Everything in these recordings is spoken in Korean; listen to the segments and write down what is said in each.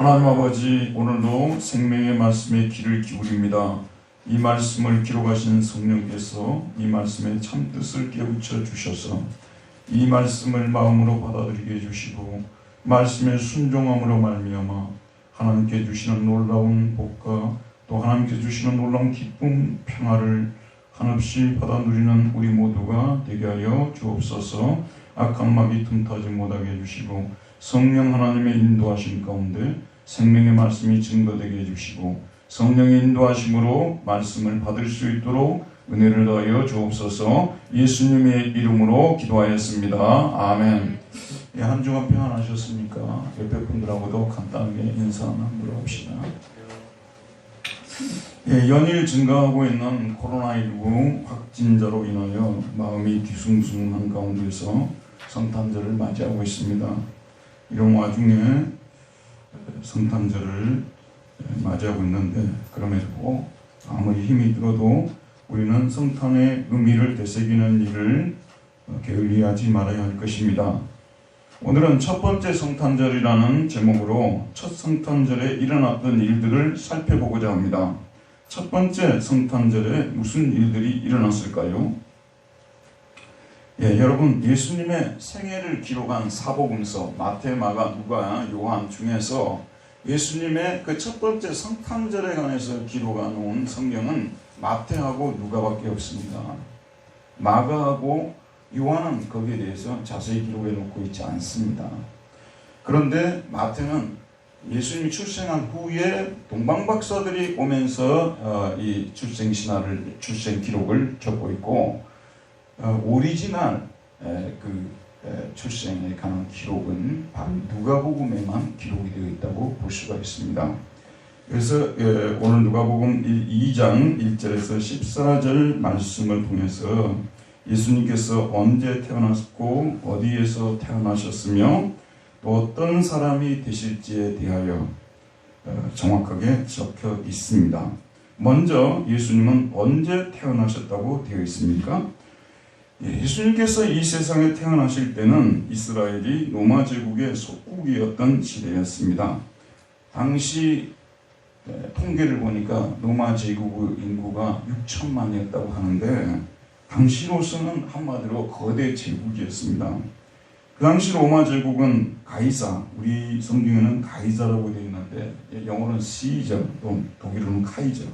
하나님 아버지, 오늘도 생명의 말씀에 귀를 기울입니다. 이 말씀을 기록하신 성령께서 이 말씀의 참뜻을 깨우쳐 주셔서 이 말씀을 마음으로 받아들이게 해주시고 말씀의 순종함으로 말미암아 하나님께 주시는 놀라운 복과 또 하나님께 주시는 놀라운 기쁨, 평화를 한없이 받아 누리는 우리 모두가 되게 하여 주옵소서. 악한 마귀 틈타지 못하게 해주시고 성령 하나님의 인도하심 가운데 생명의 말씀이 증거되게 해주시고 성령의 인도하심으로 말씀을 받을 수 있도록 은혜를 더하여 주옵소서. 예수님의 이름으로 기도하였습니다. 아멘. 한 주간 평안하셨습니까? 옆에 분들하고도 간단하게 인사 나누도록 합시다. 연일 증가하고 있는 코로나19 확진자로 인하여 마음이 뒤숭숭한 가운데서 성탄절을 맞이하고 있습니다. 이런 와중에 성탄절을 맞이하고 있는데 그럼에도 아무리 힘이 들어도 우리는 성탄의 의미를 되새기는 일을 게을리하지 말아야 할 것입니다. 오늘은 첫 번째 성탄절이라는 제목으로 첫 성탄절에 일어났던 일들을 살펴보고자 합니다. 첫 번째 성탄절에 무슨 일들이 일어났을까요? 여러분, 예수님의 생애를 기록한 사복음서 마태, 마가, 누가, 요한 중에서 예수님의 그 첫 번째 성탄절에 관해서 기록한 온 성경은 마태하고 누가밖에 없습니다. 마가하고 요한은 거기에 대해서 자세히 기록해 놓고 있지 않습니다. 그런데 마태는 예수님이 출생한 후에 동방박사들이 오면서 이 출생 신화를, 출생 기록을 적고 있고, 오리지널 출생에 관한 기록은 바로 누가복음에만 기록이 되어 있다고 볼 수가 있습니다. 그래서 오늘 누가복음 2장 1절에서 14절 말씀을 통해서 예수님께서 언제 태어났고 어디에서 태어나셨으며 또 어떤 사람이 되실지에 대하여 정확하게 적혀 있습니다. 먼저 예수님은 언제 태어나셨다고 되어 있습니까? 예수님께서 이 세상에 태어나실 때는 이스라엘이 로마 제국의 속국이었던 시대였습니다. 당시 통계를 보니까 로마 제국 인구가 6천만이었다고 하는데 당시로서는 한마디로 거대 제국이었습니다. 그 당시 로마 제국은 가이사, 우리 성경에는 가이사라고 되어 있는데 영어로는 시저, 또 독일어는 카이저,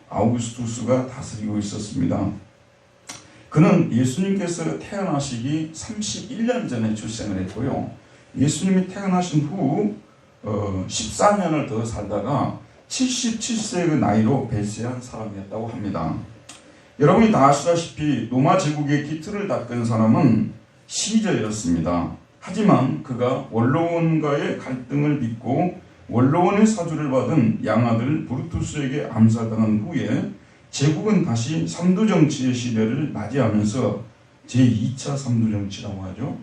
아우구스투스가 다스리고 있었습니다. 그는 예수님께서 태어나시기 31년 전에 출생을 했고요. 예수님이 태어나신 후 14년을 더 살다가 77세의 나이로 별세한 사람이었다고 합니다. 여러분이 다 아시다시피 로마 제국의 기틀을 닦은 사람은 시저였습니다. 하지만 그가 원로원과의 갈등을 빚고 원로원의 사주를 받은 양아들 브루투스에게 암살당한 후에 제국은 다시 삼두정치의 시대를 맞이하면서 제2차 삼두정치라고 하죠.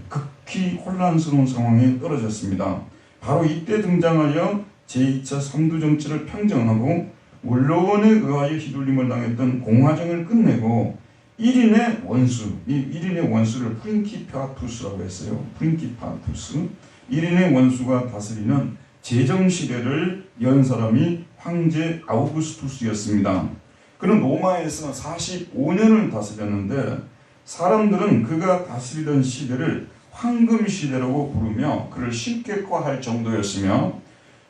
극히 혼란스러운 상황에 떨어졌습니다. 바로 이때 등장하여 제2차 삼두정치를 평정하고 원로원에 의하여 휘둘림을 당했던 공화정을 끝내고 1인의 원수, 이 1인의 원수를 프린키파투스라고 했어요. 프린키파투스, 1인의 원수가 다스리는 제정시대를 연 사람이 황제 아우구스투스였습니다. 그는 로마에서 45년을 다스렸는데 사람들은 그가 다스리던 시대를 황금시대라고 부르며 그를 신격화할 정도였으며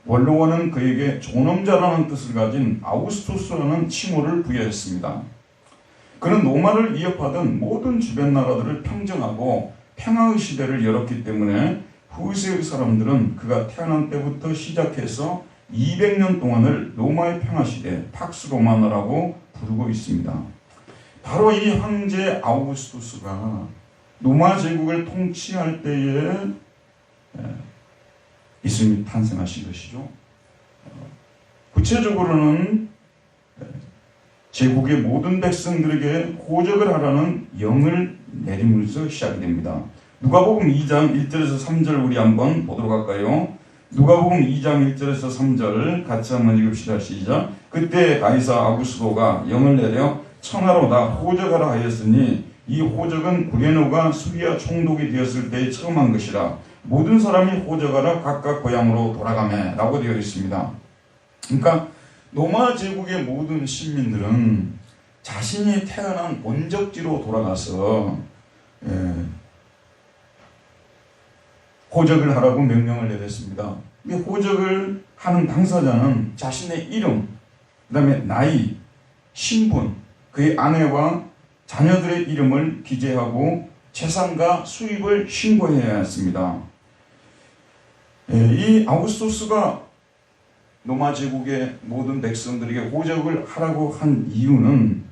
원로원은 그에게 존엄자라는 뜻을 가진 아우구스투스라는 칭호를 부여했습니다. 그는 로마를 위협하던 모든 주변 나라들을 평정하고 평화의 시대를 열었기 때문에 후세의 사람들은 그가 태어난 때부터 시작해서 200년 동안을 로마의 평화시대, 팍스 로마노라고 부르고 있습니다. 바로 이 황제 아우구스투스가 로마 제국을 통치할 때에 예수님이 탄생하신 것이죠. 구체적으로는 제국의 모든 백성들에게 호적을 하라는 영을 내림으로써 시작이 됩니다. 누가복음 2장 1절에서 3절 우리 한번 보도록 할까요? 누가복음 2장 1절에서 3절 같이 한번 읽읍시다. 시작. 그때 가이사 아구스도가 영을 내려 천하로 다 호적하라 하였으니 이 호적은 구레노가 수리아 총독이 되었을 때 처음 한 것이라. 모든 사람이 호적하러 각각 고향으로 돌아가매 라고 되어 있습니다. 그러니까 로마 제국의 모든 시민들은 자신이 태어난 본적지로 돌아가서 호적을 하라고 명령을 내렸습니다. 호적을 하는 당사자는 자신의 이름, 그 다음에 나이, 신분, 그의 아내와 자녀들의 이름을 기재하고 재산과 수입을 신고해야 했습니다. 이 아우구스토스가 로마 제국의 모든 백성들에게 호적을 하라고 한 이유는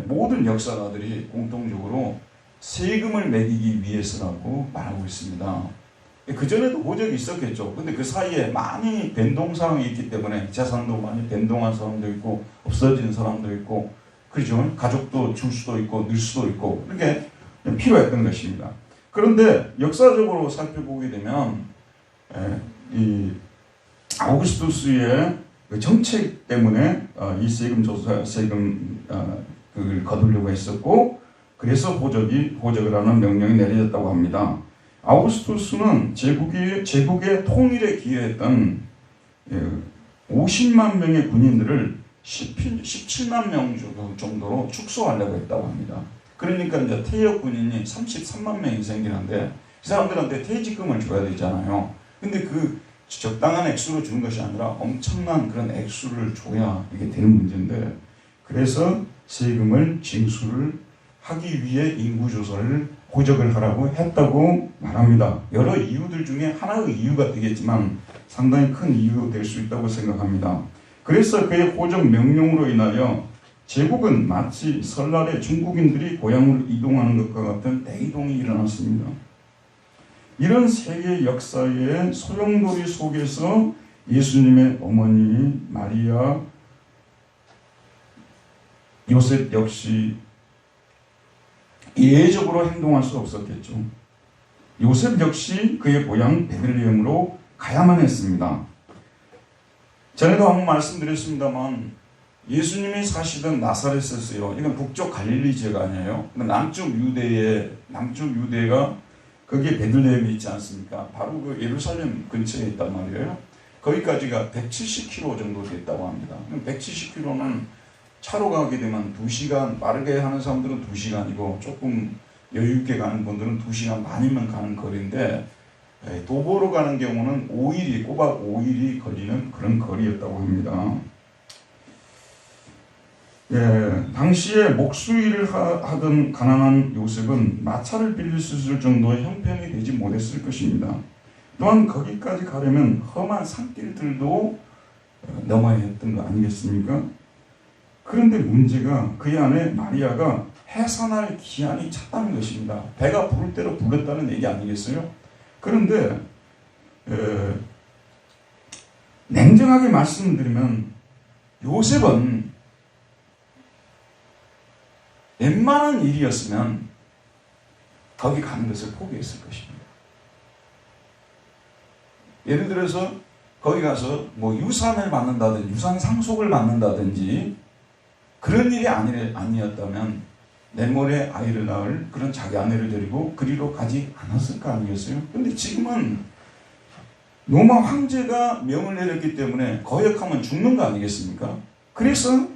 모든 역사가들이 공통적으로 세금을 매기기 위해서라고 말하고 있습니다. 그전에도 호적이 있었겠죠. 근데 그 사이에 많이 변동사항이 있기 때문에 재산도 많이 변동한 사람도 있고 없어진 사람도 있고 그렇죠. 가족도 줄 수도 있고 늘 수도 있고 이렇게 필요했던 것입니다. 그런데 역사적으로 살펴보게 되면 이 아우구스투스의 정책 때문에 이 세금을 거두려고 했었고 그래서 호적을 하는 명령이 내려졌다고 합니다. 아우구스투스는 제국의 통일에 기여했던 50만 명의 군인들을 17만 명 정도로 축소하려고 했다고 합니다. 그러니까 이제 퇴역 군인이 33만 명이 생기는데 이 사람들한테 퇴직금을 줘야 되잖아요. 근데 그 적당한 액수로 주는 것이 아니라 엄청난 그런 액수를 줘야 이게 되는 문제인데 그래서 세금을 징수를 하기 위해 인구조사를 호적을 하라고 했다고 말합니다. 여러 이유들 중에 하나의 이유가 되겠지만 상당히 큰 이유가 될 수 있다고 생각합니다. 그래서 그의 호적 명령으로 인하여 제국은 마치 설날에 중국인들이 고향으로 이동하는 것과 같은 대이동이 일어났습니다. 이런 세계 역사의 소용돌이 속에서 예수님의 어머니 마리아, 요셉 역시 예외적으로 행동할 수 없었겠죠. 요셉 역시 그의 고향 베들레헴으로 가야만 했습니다. 전에도 한번 말씀드렸습니다만 예수님이 사시던 나사렛에서요. 이건 북쪽 갈릴리 지역 아니에요. 남쪽 유대가 거기에 베들레헴이 있지 않습니까? 바로 그 예루살렘 근처에 있단 말이에요. 거기까지가 170km 정도 됐다고 합니다. 170km는 차로 가게 되면 2시간, 빠르게 하는 사람들은 2시간이고 조금 여유 있게 가는 분들은 2시간 반이면 가는 거리인데 도보로 가는 경우는 꼬박 5일이 걸리는 그런 거리였다고 합니다. 당시에 목수일을 하던 가난한 요셉은 마차를 빌릴 수 있을 정도의 형편이 되지 못했을 것입니다. 또한 거기까지 가려면 험한 산길들도 넘어야 했던 거 아니겠습니까? 그런데 문제가 그의 아내 마리아가 해산할 기한이 찼다는 것입니다. 배가 부를 대로 불렀다는 얘기 아니겠어요? 그런데 냉정하게 말씀드리면 요셉은 웬만한 일이었으면 거기 가는 것을 포기했을 것입니다. 예를 들어서 거기 가서 뭐 유산을 받는다든지 유산 상속을 받는다든지 그런 일이 아니었다면 내모레 아이를 낳을 그런 자기 아내를 데리고 그리로 가지 않았을 거 아니겠어요? 근데 지금은 로마 황제가 명을 내렸기 때문에 거역하면 죽는 거 아니겠습니까? 그래서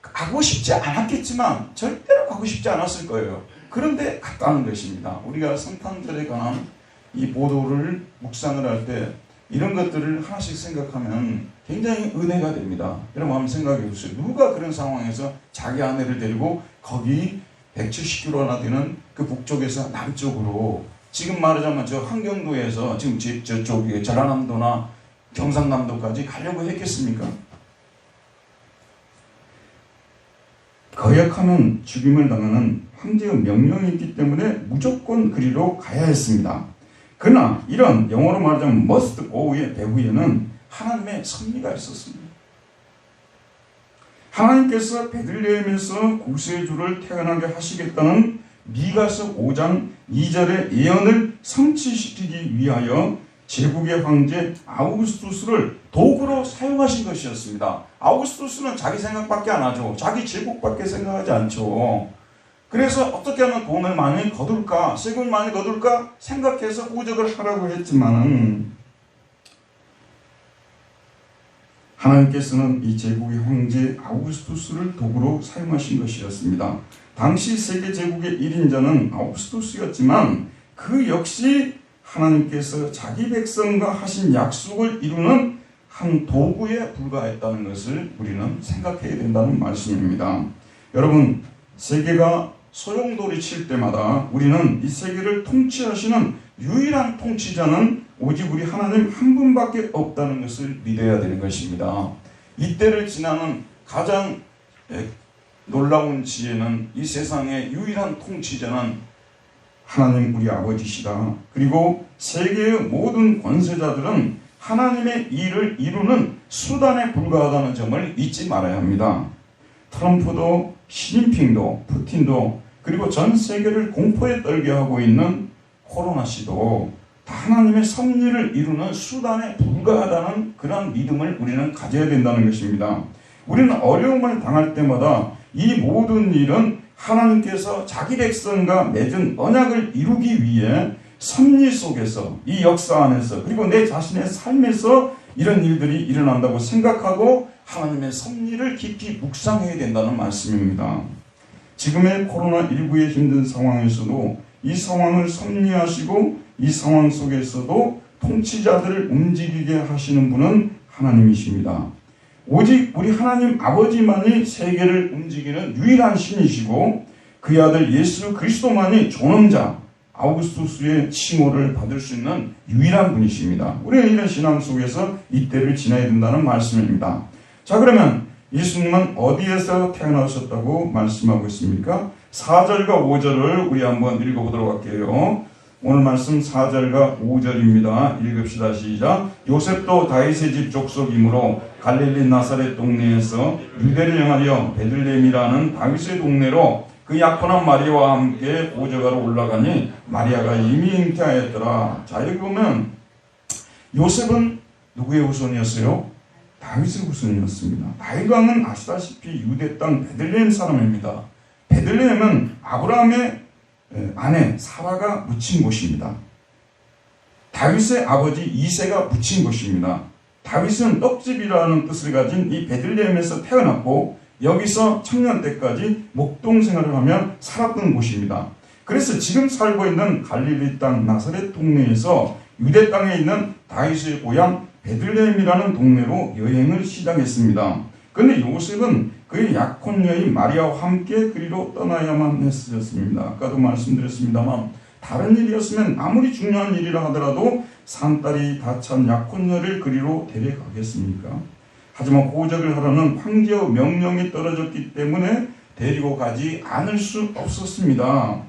가고 싶지 않았겠지만 절대로 가고 싶지 않았을 거예요. 그런데 갔다는 것입니다. 우리가 성탄절에 관한 이 보도를 묵상을 할 때 이런 것들을 하나씩 생각하면 굉장히 은혜가 됩니다. 여러분 한번 생각해 보세요. 누가 그런 상황에서 자기 아내를 데리고 거기 170km나 되는 그 북쪽에서 남쪽으로 지금 말하자면 저 한경도에서 지금 저쪽 전라남도나 경상남도까지 가려고 했겠습니까? 거역하면 죽임을 당하는 황제의 명령이 있기 때문에 무조건 그리로 가야 했습니다. 그러나 이런 영어로 말하자면 must go의 배후에는 하나님의 섭리가 있었습니다. 하나님께서 베들레헴에서 구세주를 태어나게 하시겠다는 미가서 5장 2절의 예언을 성취시키기 위하여 제국의 황제 아우구스투스를 도구로 사용하신 것이었습니다. 아우구스투스는 자기 생각밖에 안 하죠. 자기 제국밖에 생각하지 않죠. 그래서 어떻게 하면 돈을 많이 거둘까, 세금을 많이 거둘까 생각해서 호적을 하라고 했지만은 하나님께서는 이 제국의 황제 아우구스투스를 도구로 사용하신 것이었습니다. 당시 세계 제국의 1인자는 아우구스투스였지만 그 역시 하나님께서 자기 백성과 하신 약속을 이루는 한 도구에 불과했다는 것을 우리는 생각해야 된다는 말씀입니다. 여러분, 세계가 소용돌이칠 때마다 우리는 이 세계를 통치하시는 유일한 통치자는 오직 우리 하나님 한 분밖에 없다는 것을 믿어야 되는 것입니다. 이때를 지나는 가장 놀라운 지혜는 이 세상의 유일한 통치자는 하나님 우리 아버지시다. 그리고 세계의 모든 권세자들은 하나님의 일을 이루는 수단에 불과하다는 점을 잊지 말아야 합니다. 트럼프도 시진핑도 푸틴도 그리고 전 세계를 공포에 떨게 하고 있는 코로나 씨도 다 하나님의 섭리를 이루는 수단에 불과하다는 그런 믿음을 우리는 가져야 된다는 것입니다. 우리는 어려움을 당할 때마다 이 모든 일은 하나님께서 자기 백성과 맺은 언약을 이루기 위해 섭리 속에서 이 역사 안에서 그리고 내 자신의 삶에서 이런 일들이 일어난다고 생각하고 하나님의 섭리를 깊이 묵상해야 된다는 말씀입니다. 지금의 코로나19의 힘든 상황에서도 이 상황을 섭리하시고 이 상황 속에서도 통치자들을 움직이게 하시는 분은 하나님이십니다. 오직 우리 하나님 아버지만이 세계를 움직이는 유일한 신이시고 그의 아들 예수 그리스도만이 존엄자 아우구스투스의 칭호를 받을 수 있는 유일한 분이십니다. 우리는 이런 신앙 속에서 이때를 지나야 된다는 말씀입니다. 자, 그러면 예수님은 어디에서 태어나셨다고 말씀하고 있습니까? 4절과 5절을 우리 한번 읽어보도록 할게요. 오늘 말씀 4절과 5절입니다. 읽읍시다. 시작. 요셉도 다윗의 집 족속이므로 갈릴리 나사렛 동네에서 유대를 향하여 베들레헴이라는 다윗의 동네로 그 약혼한 마리아와 함께 보좌가로 올라가니 마리아가 이미 잉태하였더라. 자, 여기 보면 요셉은 누구의 후손이었어요? 다윗의 후손이었습니다. 다윗 왕은 아시다시피 유대 땅 베들레헴 사람입니다. 베들레헴은 아브라함의 아내 사라가 묻힌 곳입니다. 다윗의 아버지 이새가 묻힌 곳입니다. 다윗은 떡집이라는 뜻을 가진 이 베들레헴에서 태어났고 여기서 청년 때까지 목동 생활을 하며 살았던 곳입니다. 그래서 지금 살고 있는 갈릴리 땅 나사렛 동네에서 유대 땅에 있는 다윗의 고향 베들레헴이라는 동네로 여행을 시작했습니다. 그런데 요셉은 그의 약혼 여인 마리아와 함께 그리로 떠나야만 했었습니다. 아까도 말씀드렸습니다만 다른 일이었으면 아무리 중요한 일이라 하더라도 산딸이 다 찬 약혼녀를 그리로 데려가겠습니까? 하지만 호적을 하라는 황제의 명령이 떨어졌기 때문에 데리고 가지 않을 수 없었습니다.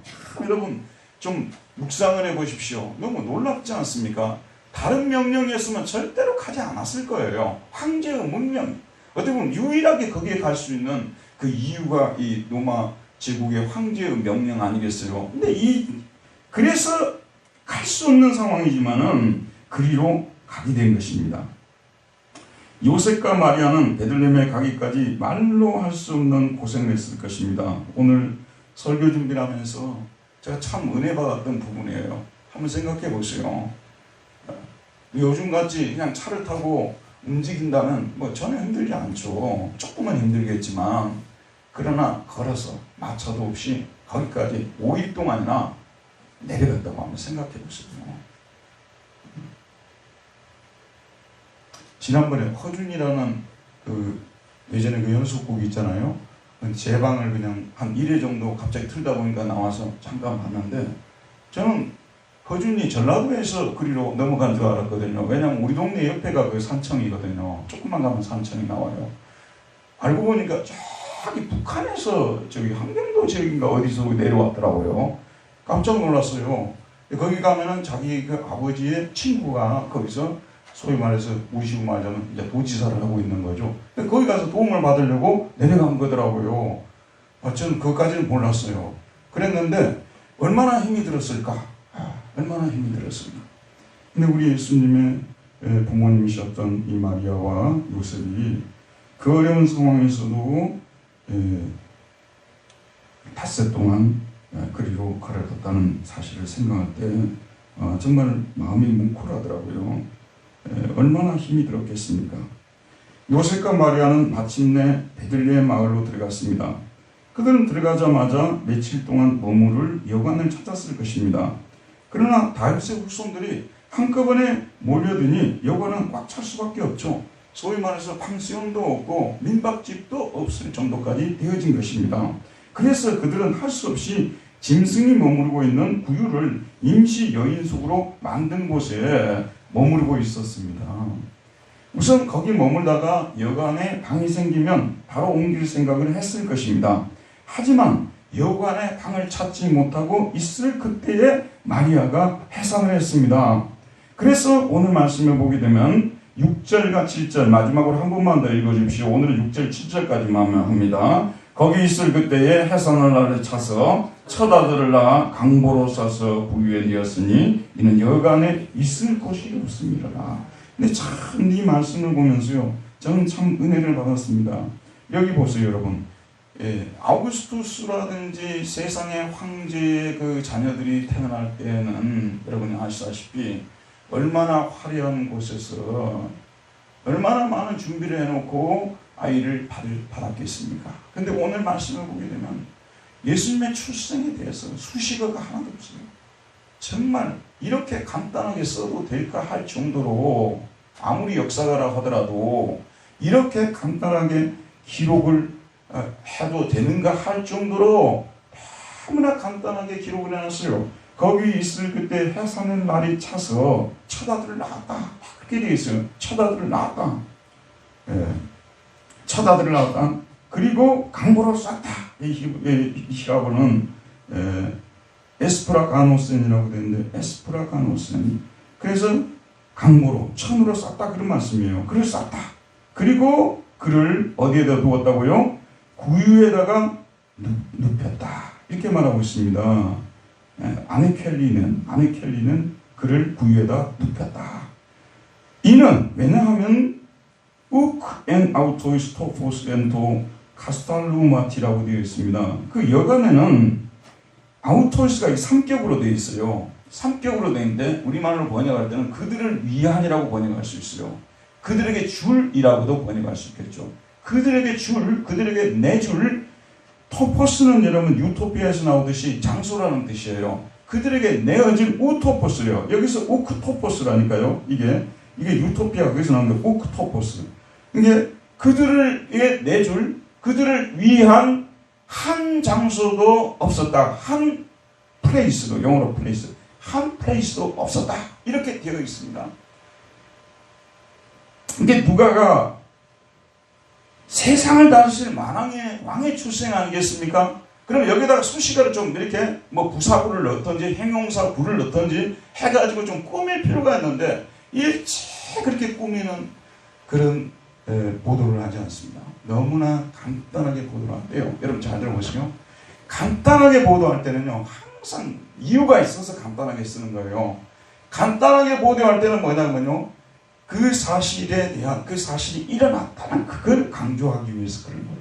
여러분 좀 묵상을 해보십시오. 너무 놀랍지 않습니까? 다른 명령이었으면 절대로 가지 않았을 거예요. 황제의 명령. 어떻게 보면 유일하게 거기에 갈 수 있는 그 이유가 이 로마 제국의 황제의 명령 아니겠어요? 근데 그래서 갈 수 없는 상황이지만은 그리로 가게 된 것입니다. 요셉과 마리아는 베들레헴에 가기까지 말로 할 수 없는 고생을 했을 것입니다. 오늘 설교 준비를 하면서 제가 참 은혜 받았던 부분이에요. 한번 생각해 보세요. 요즘같이 그냥 차를 타고 움직인다면 뭐 전혀 힘들지 않죠. 조금은 힘들겠지만 그러나 걸어서 마차도 없이 거기까지 5일 동안이나 내려갔다고 한번 생각해 보세요. 지난번에 허준이라는 예전에 그 연속곡이 있잖아요. 제 방을 그냥 한 1회 정도 갑자기 틀다 보니까 나와서 잠깐 봤는데 저는 허준이 전라도에서 그리로 넘어간 줄 알았거든요. 왜냐면 우리 동네 옆에가 그 산청이거든요. 조금만 가면 산청이 나와요. 알고 보니까 저기 북한에서 저기 함경도 지역인가 어디서 내려왔더라고요. 깜짝 놀랐어요. 거기 가면은 자기 그 아버지의 친구가 거기서 소위 말해서 우리식으로 말하자면 이제 도지사를 하고 있는 거죠. 거기 가서 도움을 받으려고 내려간 거더라고요. 저는 그것까지는 몰랐어요. 그랬는데 얼마나 힘이 들었을까? 얼마나 힘이 들었습니까? 근데 우리 예수님의 부모님이셨던 이 마리아와 요셉이 그 어려운 상황에서도 닷새 동안 그리로 걸어뒀다는 사실을 생각할 때 정말 마음이 뭉클하더라고요. 얼마나 힘이 들었겠습니까? 요셉과 마리아는 마침내 베들레헴 마을로 들어갔습니다. 그들은 들어가자마자 며칠 동안 머무를 여관을 찾았을 것입니다. 그러나 다윗의 후손들이 한꺼번에 몰려드니 여관은 꽉 찰 수밖에 없죠. 소위 말해서 팡시온도 없고 민박집도 없을 정도까지 되어진 것입니다. 그래서 그들은 할 수 없이 짐승이 머무르고 있는 구유를 임시 여인숙으로 만든 곳에 머무르고 있었습니다. 우선 거기 머물다가 여관에 방이 생기면 바로 옮길 생각을 했을 것입니다. 하지만 여관에 방을 찾지 못하고 있을 그때에 마리아가 해산을 했습니다. 그래서 오늘 말씀을 보게 되면 6절과 7절 마지막으로 한 번만 더 읽어주십시오. 오늘은 6절 7절까지만 합니다. 거기 있을 그때에 해산을 날에 차서 첫 아들을 낳아 강보로 싸서 부유에 되었으니 이는 여관에 있을 곳이 없습니다. 근데 참 이 말씀을 보면서요, 저는 참 은혜를 받았습니다. 여기 보세요, 여러분. 아우구스투스라든지 세상의 황제의 그 자녀들이 태어날 때는 여러분이 아시다시피 얼마나 화려한 곳에서 얼마나 많은 준비를 해놓고 아이를 받았겠습니까? 근데 오늘 말씀을 보게 되면 예수님의 출생에 대해서 수식어가 하나도 없어요. 정말 이렇게 간단하게 써도 될까 할 정도로 아무리 역사가라 하더라도 이렇게 간단하게 기록을 해도 되는가 할 정도로 너무나 간단하게 기록을 해놨어요. 거기 있을 그때 해산의 날이 차서 첫 아들을 낳았다. 그렇게 되어 있어요. 첫 아들을 낳았다. 첫 아들을 낳았다. 그리고 강보로 쐈다. 이 히라보는 에스프라가노센이라고 되는데 에스프라가노센. 그래서 강보로 천으로 쐈다 그런 말씀이에요. 그를 쐈다. 그리고 그를 어디에다 두었다고요? 구유에다가 눕혔다. 이렇게 말하고 있습니다. 아내 켈리는 그를 구유에다 눕혔다. 이는 왜냐하면 우크 앤 아우토이스 토포스 앤토 카스탈루마티라고 되어 있습니다. 그 여관에는 아우토이스가 3격으로 되어 있어요. 3격으로 되어 있는데 우리말로 번역할 때는 그들을 위한이라고 번역할 수 있어요. 그들에게 줄이라고도 번역할 수 있겠죠. 그들에게 줄, 그들에게 내줄. 토포스는 여러분 유토피아에서 나오듯이 장소라는 뜻이에요. 그들에게 내어질 우토포스예요. 여기서 우크토포스라니까요. 이게 유토피아 거기서 나온 게 우크토포스. 이게 그들을 내줄, 그들을 위한 한 장소도 없었다. 한 플레이스도, 영어로 플레이스, 한 플레이스도 없었다. 이렇게 되어 있습니다. 이게 누가가 세상을 다스릴 왕의 출생 아니겠습니까? 그럼 여기다가 수식어를 좀 이렇게 부사구를 넣던지 행용사 구를 넣던지 해가지고 좀 꾸밀 필요가 있는데 일체 그렇게 꾸미는 그런 보도를 하지 않습니다. 너무나 간단하게 보도를 한대요. 여러분 잘 들어보시죠. 간단하게 보도할 때는요, 항상 이유가 있어서 간단하게 쓰는 거예요. 간단하게 보도할 때는 뭐냐면요, 그 사실에 대한, 그 사실이 일어났다는 그걸 강조하기 위해서 그런 거예요.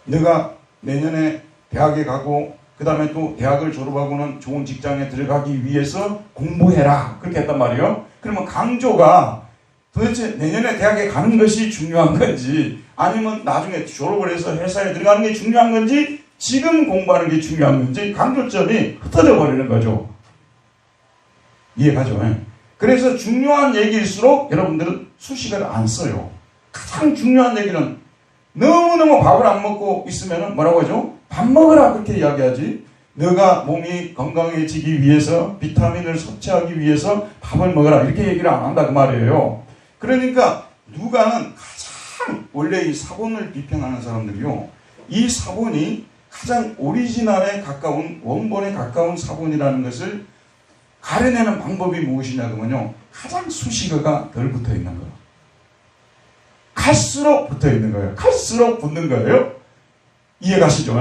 내가 내년에 대학에 가고 그 다음에 또 대학을 졸업하고는 좋은 직장에 들어가기 위해서 공부해라. 그렇게 했단 말이에요. 그러면 강조가 도대체 내년에 대학에 가는 것이 중요한 건지 아니면 나중에 졸업을 해서 회사에 들어가는 게 중요한 건지 지금 공부하는 게 중요한 건지 강조점이 흩어져 버리는 거죠. 이해가죠? 그래서 중요한 얘기일수록 여러분들은 수식어를 안 써요. 가장 중요한 얘기는 너무너무 밥을 안 먹고 있으면 뭐라고 하죠? 밥 먹으라 그렇게 이야기하지. 너가 몸이 건강해지기 위해서 비타민을 섭취하기 위해서 밥을 먹으라 이렇게 얘기를 안 한다 그 말이에요. 그러니까 누가는 가장 원래 이 사본을 비평하는 사람들이요, 이 사본이 가장 오리지널에 가까운 원본에 가까운 사본이라는 것을 가려내는 방법이 무엇이냐 그러면요, 가장 수식어가 덜 붙어 있는 거예요. 갈수록 붙어 있는 거예요. 갈수록 붙는 거예요. 이해가시죠?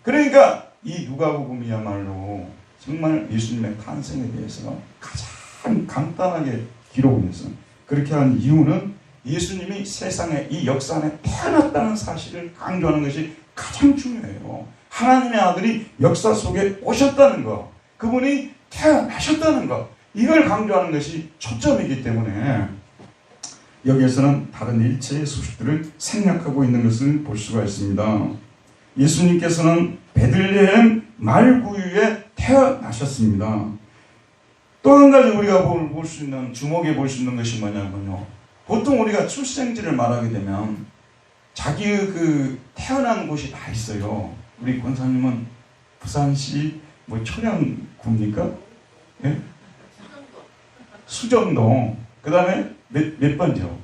그러니까 이 누가복음이야말로 정말 예수님의 탄생에 대해서 가장 간단하게 기록을 해서 그렇게 한 이유는 예수님이 세상에 이 역사 안에 태어났다는 사실을 강조하는 것이 가장 중요해요. 하나님의 아들이 역사 속에 오셨다는 것, 그분이 태어나셨다는 것, 이걸 강조하는 것이 초점이기 때문에 여기에서는 다른 일체의 소식들을 생략하고 있는 것을 볼 수가 있습니다. 예수님께서는 베들레헴 말구유에 태어나셨습니다. 또 한 가지 우리가 볼 수 있는, 주목해 볼 수 있는 것이 뭐냐면요, 보통 우리가 출생지를 말하게 되면 자기의 그 태어난 곳이 다 있어요. 우리 권사님은 부산시 초량구입니까? 예? 수정동. 그 다음에 몇 번이요?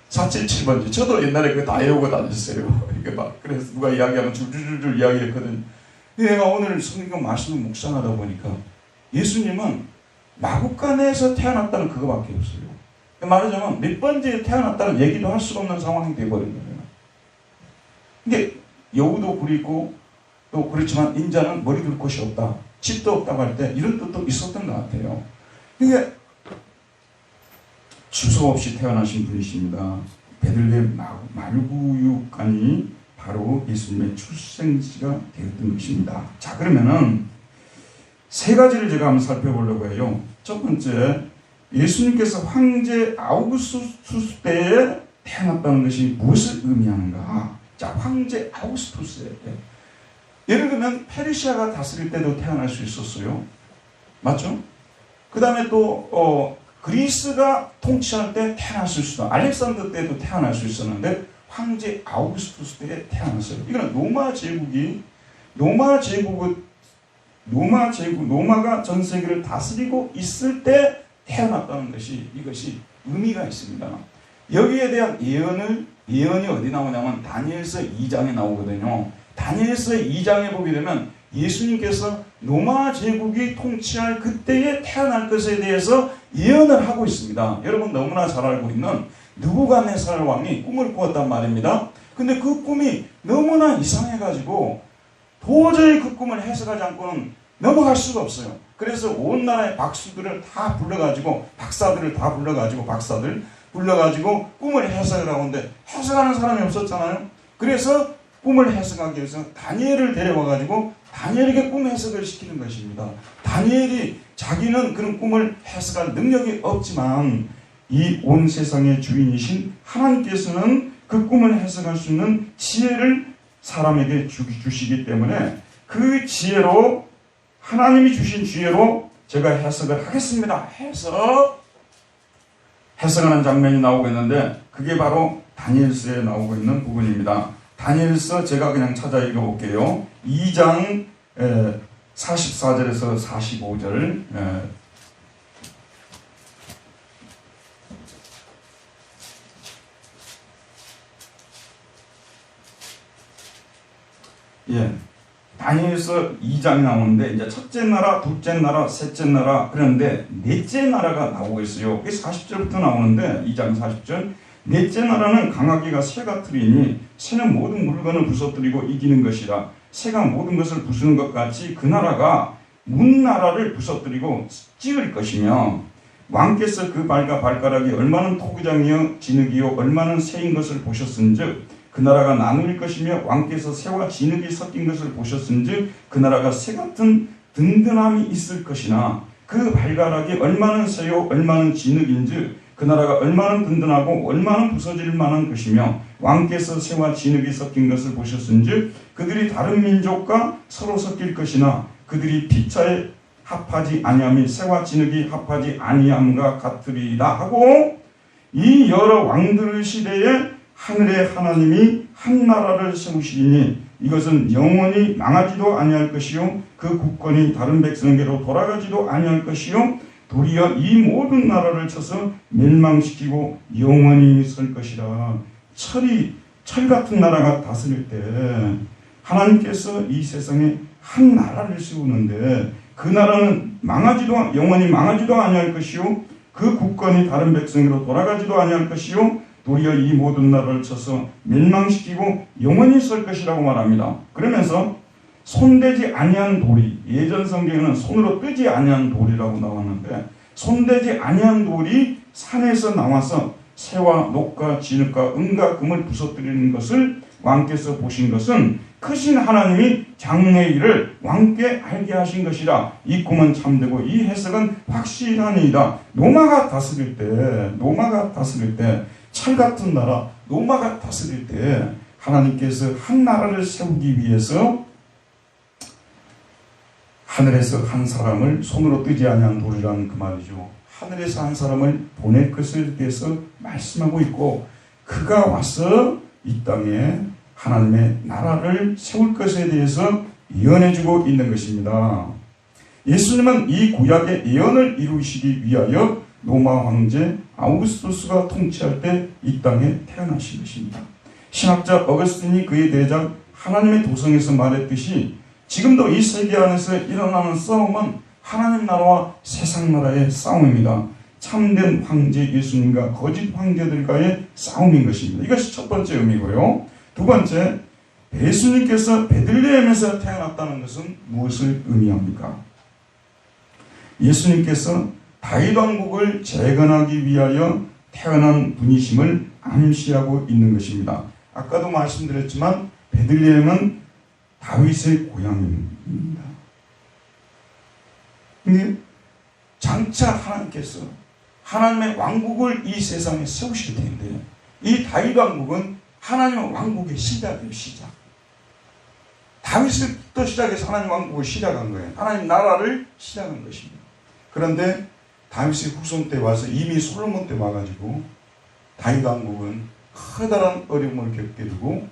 477번지. 저도 옛날에 그거 다 외우고 다녔어요. 이게 막, 그래서 누가 이야기하면 줄줄줄 이야기했거든. 내가 오늘 성경 말씀을 묵상하다 보니까 예수님은 마구간에서 태어났다는 그거밖에 없어요. 말하자면 몇 번째에 태어났다는 얘기도 할 수가 없는 상황이 되어버린 거예요. 근데 여우도 굴이고 또 그렇지만 인자는 머리 둘 곳이 없다, 집도 없다고 할 때 이런 뜻도 있었던 것 같아요. 이게 주소 없이 태어나신 분이십니다. 베들레헴 말구유간이 바로 예수님의 출생지가 되었던 것입니다. 자, 그러면은 세 가지를 제가 한번 살펴보려고 해요. 첫 번째, 예수님께서 황제 아우구스투스 때에 태어났다는 것이 무엇을 의미하는가? 자, 황제 아우구스투스 때. 예를 들면 페르시아가 다스릴 때도 태어날 수 있었어요. 맞죠? 그 다음에 또 그리스가 통치할 때 태어났을 수도, 알렉산더 때도 태어날 수 있었는데 황제 아우구스투스 때에 태어났어요. 이거는 로마가 전 세계를 다스리고 있을 때 태어났다는 것이, 이것이 의미가 있습니다. 여기에 대한 예언이 어디 나오냐면 다니엘서 2장에 나오거든요. 다니엘서 2장에 보게 되면 예수님께서 로마 제국이 통치할 그때에 태어날 것에 대해서 예언을 하고 있습니다. 여러분 너무나 잘 알고 있는 느부갓네살 왕이 꿈을 꾸었단 말입니다. 근데 그 꿈이 너무나 이상해가지고 도저히 그 꿈을 해석하지 않고는 넘어갈 수가 없어요. 그래서 온 나라의 박사들을 다 불러가지고 꿈을 해석을 하는데 해석하는 사람이 없었잖아요. 그래서 꿈을 해석하기 위해서 다니엘을 데려와가지고 다니엘에게 꿈 해석을 시키는 것입니다. 다니엘이 자기는 그런 꿈을 해석할 능력이 없지만 이 온 세상의 주인이신 하나님께서는 그 꿈을 해석할 수 있는 지혜를 사람에게 주시기 때문에 그 지혜로, 하나님이 주신 지혜로 제가 해석을 하겠습니다 해서 해석하는 장면이 나오고 있는데 그게 바로 다니엘서에 나오고 있는 부분입니다. 다니엘서 제가 그냥 찾아 읽어볼게요. 2장 44절에서 45절. 다니엘서 2장이 나오는데 이제 첫째 나라, 둘째 나라, 셋째 나라, 그런데 넷째 나라가 나오고 있어요. 그게 40절부터 나오는데 2장 40절. 넷째 나라는 강하기가 새가 틀이니 새는 모든 물건을 부서뜨리고 이기는 것이라. 새가 모든 것을 부수는 것 같이 그 나라가 문 나라를 부서뜨리고 찌을 것이며 왕께서 그 발과 발가락이 얼마나 토기장이요 진흙이요 얼마나 새인 것을 보셨은즉 그 나라가 나눌 것이며 왕께서 새와 진흙이 섞인 것을 보셨은즉 그 나라가 새 같은 든든함이 있을 것이나 그 발가락이 얼마나 새요 얼마나 진흙인즉 그 나라가 얼마나 든든하고 얼마나 부서질 만한 것이며 왕께서 새와 진흙이 섞인 것을 보셨은즉 그들이 다른 민족과 서로 섞일 것이나 그들이 피차에 합하지 아니함이 새와 진흙이 합하지 아니함과 같으리라 하고 이 여러 왕들의 시대에 하늘의 하나님이 한 나라를 세우시리니 이것은 영원히 망하지도 아니할 것이요 그 국권이 다른 백성에게로 돌아가지도 아니할 것이요 도리어 이 모든 나라를 쳐서 멸망시키고 영원히 설 것이라. 철 같은 나라가 다스릴 때 하나님께서 이 세상에 한 나라를 세우는데 그 나라는 영원히 망하지도 아니할 것이요 그 국권이 다른 백성으로 돌아가지도 아니할 것이요 도리어 이 모든 나라를 쳐서 멸망시키고 영원히 설 것이라고 말합니다. 그러면서 손대지 아니한 돌이, 예전 성경에는 손으로 뜨지 아니한 돌이라고 나왔는데 손대지 아니한 돌이 산에서 나와서 새와 녹과 진흙과 은과 금을 부서뜨리는 것을 왕께서 보신 것은 크신 하나님이 장래의 일을 왕께 알게 하신 것이라. 이 꿈은 참되고 이 해석은 확실하니이다. 로마가 다스릴 때 철같은 나라 로마가 다스릴 때 하나님께서 한 나라를 세우기 위해서 하늘에서 한 사람을 손으로 뜨지 아니한 돌이라는 그 말이죠. 하늘에서 한 사람을 보낼 것에 대해서 말씀하고 있고, 그가 와서 이 땅에 하나님의 나라를 세울 것에 대해서 예언해주고 있는 것입니다. 예수님은 이 구약의 예언을 이루시기 위하여 로마 황제 아우구스투스가 통치할 때 이 땅에 태어나신 것입니다. 신학자 어거스틴이 그의 대작 하나님의 도성에서 말했듯이 지금도 이 세계 안에서 일어나는 싸움은 하나님 나라와 세상 나라의 싸움입니다. 참된 황제 예수님과 거짓 황제들과의 싸움인 것입니다. 이것이 첫 번째 의미고요. 두 번째, 예수님께서 베들레헴에서 태어났다는 것은 무엇을 의미합니까? 예수님께서 다윗 왕국을 재건하기 위하여 태어난 분이심을 암시하고 있는 것입니다. 아까도 말씀드렸지만 베들레헴은 다윗의 고향입니다. 근데 장차 하나님께서 하나님의 왕국을 이 세상에 세우실 텐데, 이 다윗 왕국은 하나님의 왕국의 시작이에요. 시작. 다윗부터 시작해서 하나님 왕국을 시작한 거예요. 하나님 나라를 시작한 것입니다. 그런데 다윗의 후손 때 와서 이미 솔로몬 때 와가지고 다윗 왕국은 커다란 어려움을 겪게 되고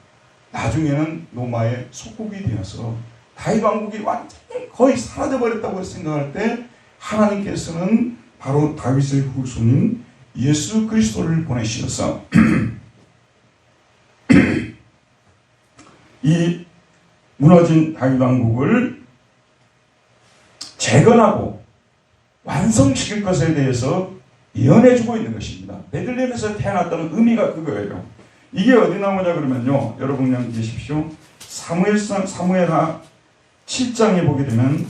나중에는 로마의 속국이 되어서 다윗 왕국이 완전히 거의 사라져버렸다고 생각할 때 하나님께서는 바로 다윗의 후손인 예수 그리스도를 보내시어서 이 무너진 다윗 왕국을 재건하고 완성시킬 것에 대해서 예언해주고 있는 것입니다. 베들레헴에서 태어났다는 의미가 그거예요. 이게 어디 나오냐 그러면요, 여러분 그냥 계십시오. 사무엘하 7장에 보게 되면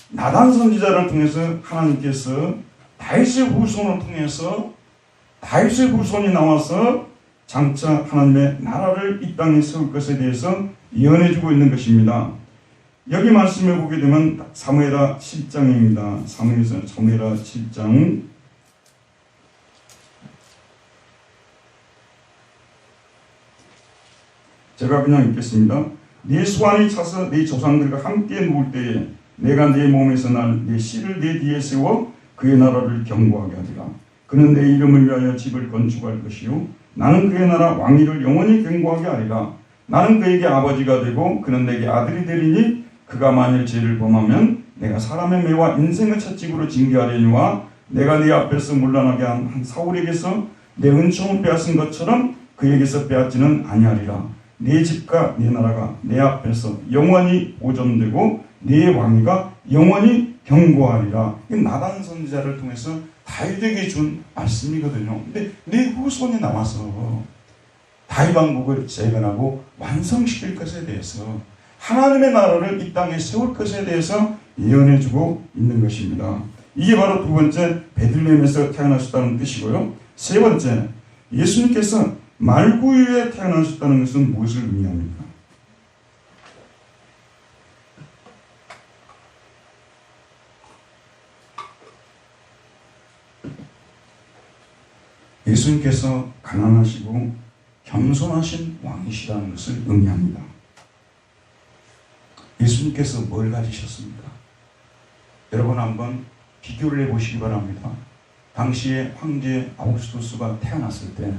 나단 선지자를 통해서 하나님께서 다윗의 후손을 통해서 다윗의 후손이 나와서 장차 하나님의 나라를 이 땅에 세울 것에 대해서 예언해주고 있는 것입니다. 여기 말씀을 보게 되면 사무엘하 7장입니다. 사무엘하 7장 제가 그냥 읽겠습니다. 네 수완이 차서 네 조상들과 함께 누울 때에 내가 네 몸에서 난 네 씨를 네 뒤에 세워 그의 나라를 견고하게 하리라. 그는 내 이름을 위하여 집을 건축할 것이요 나는 그의 나라 왕위를 영원히 견고하게 하리라. 나는 그에게 아버지가 되고 그는 내게 아들이 되리니 그가 만일 죄를 범하면 내가 사람의 매와 인생의 채찍으로 징계하려니와 내가 네 앞에서 물러나게 한 사울에게서 내 은총을 빼앗은 것처럼 그에게서 빼앗지는 아니하리라. 네 집과 네 나라가 내 앞에서 영원히 보존되고 네 왕위가 영원히 견고하리라. 이 나단 선지자를 통해서 다윗에게 준 말씀이거든요. 근데 네 후손이 나와서 다윗 왕국을 재건하고 완성시킬 것에 대해서 하나님의 나라를 이 땅에 세울 것에 대해서 예언해주고 있는 것입니다. 이게 바로 두 번째 베들레헴에서 태어나셨다는 뜻이고요. 세 번째, 예수님께서 말구유에 태어나셨다는 것은 무엇을 의미합니까? 예수님께서 가난하시고 겸손하신 왕이시라는 것을 의미합니다. 예수님께서 뭘 가지셨습니까? 여러분 한번 비교를 해보시기 바랍니다. 당시에 황제 아우구스투스가 태어났을 때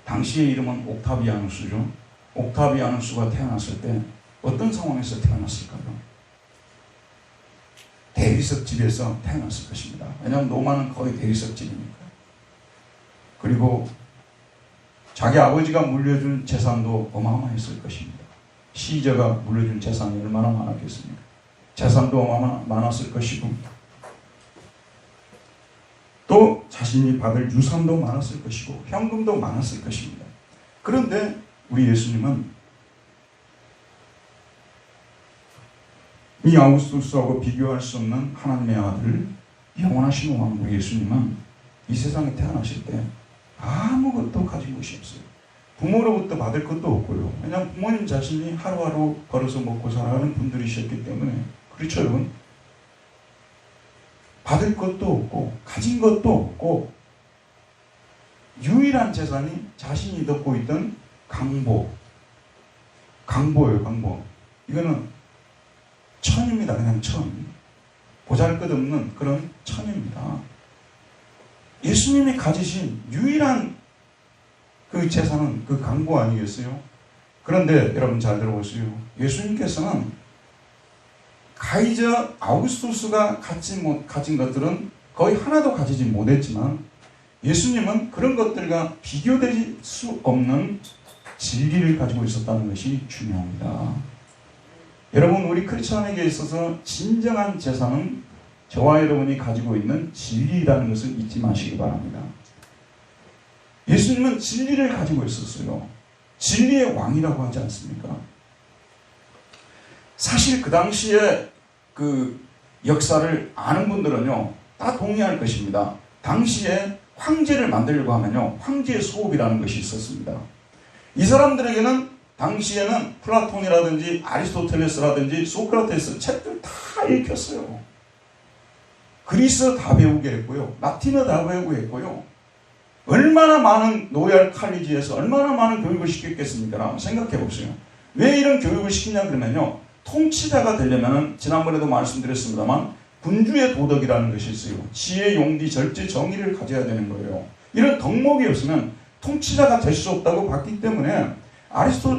당시의 이름은 옥타비아누스죠. 옥타비아누스가 태어났을 때 어떤 상황에서 태어났을까요? 대리석 집에서 태어났을 것입니다. 왜냐하면 로마는 거의 대리석 집이니까. 그리고 자기 아버지가 물려준 재산도 어마어마했을 것입니다. 시저가 물려준 재산이 얼마나 많았겠습니까? 재산도 어마어마 많았을 것이고 또 자신이 받을 유산도 많았을 것이고 현금도 많았을 것입니다. 그런데 우리 예수님은 이 아우구스투스하고 비교할 수 없는 하나님의 아들 영원하신 왕 우리 예수님은 이 세상에 태어나실 때 아무것도 가진 것이 없어요. 부모로부터 받을 것도 없고요. 왜냐하면 부모님 자신이 하루하루 벌어서 먹고 살아가는 분들이셨기 때문에. 그렇죠, 여러분? 받을 것도 없고 가진 것도 없고 유일한 재산이 자신이 갖고 있던 강보예요. 강보. 이거는 천입니다. 그냥 천. 보잘것없는 그런 천입니다. 예수님이 가지신 유일한 그 재산은 그 강보 아니겠어요? 그런데 여러분 잘 들어보세요. 예수님께서는 가이저 아우구스투스가 가진 것들은 거의 하나도 가지지 못했지만 예수님은 그런 것들과 비교될 수 없는 진리를 가지고 있었다는 것이 중요합니다. 여러분, 우리 크리스천에게 있어서 진정한 재산은 저와 여러분이 가지고 있는 진리라는 것을 잊지 마시기 바랍니다. 예수님은 진리를 가지고 있었어요. 진리의 왕이라고 하지 않습니까? 사실 그 당시에 그 역사를 아는 분들은요, 다 동의할 것입니다. 당시에 황제를 만들려고 하면요, 황제의 수업이라는 것이 있었습니다. 이 사람들에게는 당시에는 플라톤이라든지 아리스토텔레스라든지 소크라테스 책들 다 읽혔어요. 그리스 다 배우게 했고요. 라틴어 다 배우고 했고요. 얼마나 많은 로얄 칼리지에서 얼마나 많은 교육을 시켰겠습니까? 한번 생각해 보세요. 왜 이런 교육을 시키냐 그러면요, 통치자가 되려면 지난번에도 말씀드렸습니다만 군주의 도덕이라는 것이 있어요. 지혜, 용기, 절제, 정의를 가져야 되는 거예요. 이런 덕목이 없으면 통치자가 될 수 없다고 봤기 때문에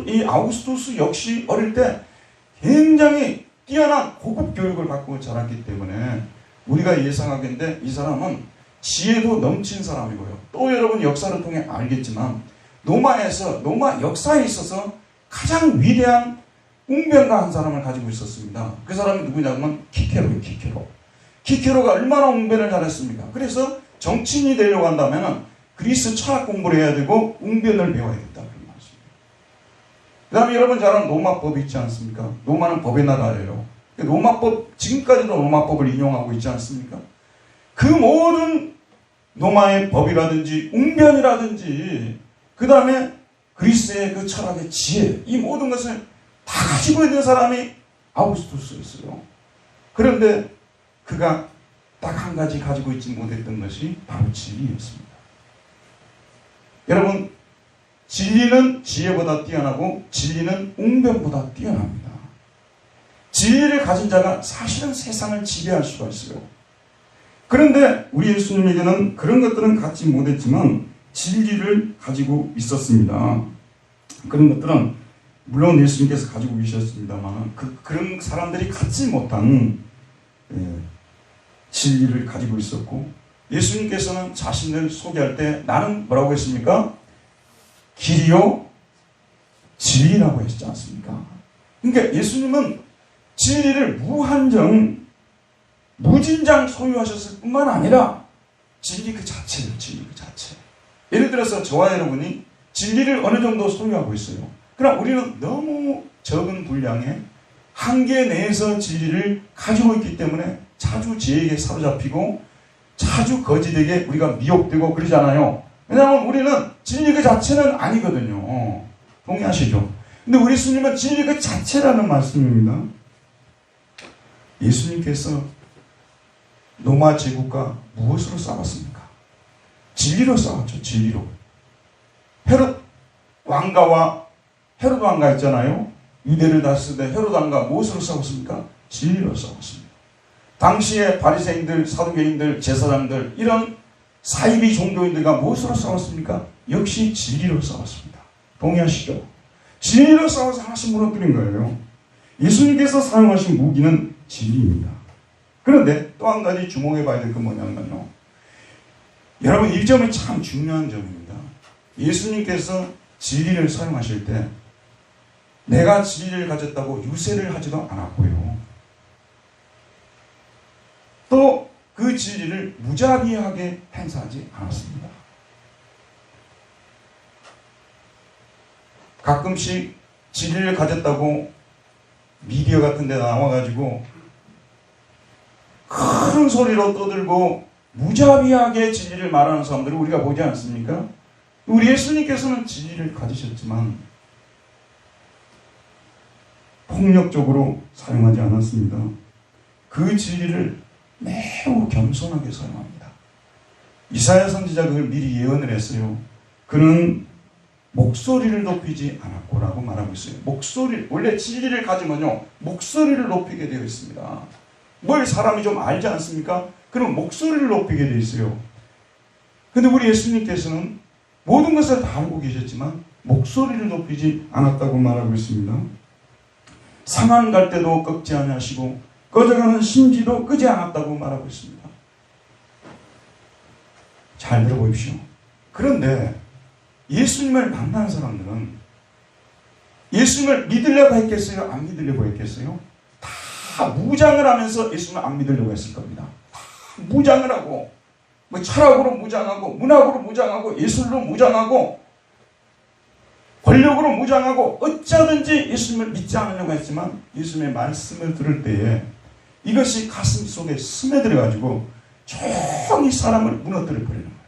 이 아우구스투스 역시 어릴 때 굉장히 뛰어난 고급 교육을 받고 자랐기 때문에 우리가 예상하기인데 이 사람은 지혜도 넘친 사람이고요. 또 여러분 역사를 통해 알겠지만 로마 역사에 있어서 가장 위대한 웅변가 한 사람을 가지고 있었습니다. 그 사람이 누구냐면 키케로예요. 키케로가 얼마나 웅변을 잘했습니까? 그래서 정치인이 되려고 한다면 그리스 철학 공부를 해야 되고 웅변을 배워야겠다. 그런 말씀입니다. 그 다음에 여러분 잘 아는 로마법 있지 않습니까? 로마는 법의 나라예요. 로마법, 지금까지도 로마법을 인용하고 있지 않습니까? 그 모든 로마의 법이라든지 웅변이라든지 그 다음에 그리스의 그 철학의 지혜, 이 모든 것을 다 가지고 있는 사람이 아우구스투스였어요. 그런데 그가 딱 한 가지 가지고 있지 못했던 것이 바로 진리였습니다. 여러분, 진리는 지혜보다 뛰어나고 진리는 웅변보다 뛰어납니다. 진리를 가진 자가 사실은 세상을 지배할 수가 있어요. 그런데 우리 예수님에게는 그런 것들은 갖지 못했지만 진리를 가지고 있었습니다. 그런 것들은 물론 예수님께서 가지고 계셨습니다만 그런 사람들이 갖지 못한 진리를 가지고 있었고, 예수님께서는 자신을 소개할 때 나는 뭐라고 했습니까? 길이요 진리라고 했지 않습니까? 그러니까 예수님은 진리를 무진장 소유하셨을 뿐만 아니라 진리 그 자체예요. 진리 그 자체. 예를 들어서 저와 여러분이 진리를 어느 정도 소유하고 있어요. 그러나 우리는 너무 적은 분량의 한계 내에서 진리를 가지고 있기 때문에 자주 지혜에게 사로잡히고 자주 거짓에게 우리가 미혹되고 그러잖아요. 왜냐하면 우리는 진리 그 자체는 아니거든요. 동의하시죠? 근데 우리 예수님은 진리 그 자체라는 말씀입니다. 예수님께서 로마 제국과 무엇으로 싸웠습니까? 진리로 싸웠죠. 진리로. 헤롯 왕가 있잖아요. 유대를 다스릴 때 헤롯 왕가 무엇으로 싸웠습니까? 진리로 싸웠습니다. 당시에 바리새인들, 사두개인들, 제사장들 이런 사이비 종교인들과 무엇으로 싸웠습니까? 역시 진리로 싸웠습니다. 동의하시죠? 진리로 싸워서 하나씩 무너뜨린 거예요. 예수님께서 사용하신 무기는 진리입니다. 그런데 또 한 가지 주목해 봐야 될 건 뭐냐면요, 여러분 이 점이 참 중요한 점입니다. 예수님께서 진리를 사용하실 때 내가 진리를 가졌다고 유세를 하지도 않았고요, 또 그 진리를 무자비하게 행사하지 않았습니다. 가끔씩 진리를 가졌다고 미디어 같은 데 나와가지고 큰 소리로 떠들고 무자비하게 진리를 말하는 사람들을 우리가 보지 않습니까? 우리 예수님께서는 진리를 가지셨지만 폭력적으로 사용하지 않았습니다. 그 진리를 매우 겸손하게 사용합니다. 이사야 선지자 그걸 미리 예언을 했어요. 그는 목소리를 높이지 않았고라고 말하고 있어요. 원래 진리를 가지면요, 목소리를 높이게 되어 있습니다. 뭘 사람이 좀 알지 않습니까? 그럼 목소리를 높이게 되어 있어요. 근데 우리 예수님께서는 모든 것을 다 알고 계셨지만 목소리를 높이지 않았다고 말하고 있습니다. 상한 갈 때도 꺾지 아니하시고 꺼져가는 심지도 끄지 않았다고 말하고 있습니다. 잘 들어보십시오. 그런데 예수님을 만난 사람들은 예수님을 믿으려고 했겠어요? 안 믿으려고 했겠어요? 다 무장을 하면서 예수님을 안 믿으려고 했을 겁니다. 다 무장을 하고, 뭐 철학으로 무장하고, 문학으로 무장하고, 예술로 무장하고, 권력으로 무장하고, 어쩌든지 예수님을 믿지 않으려고 했지만 예수님의 말씀을 들을 때에 이것이 가슴 속에 스며들어가지고 조용히 사람을 무너뜨려 버리는 거예요.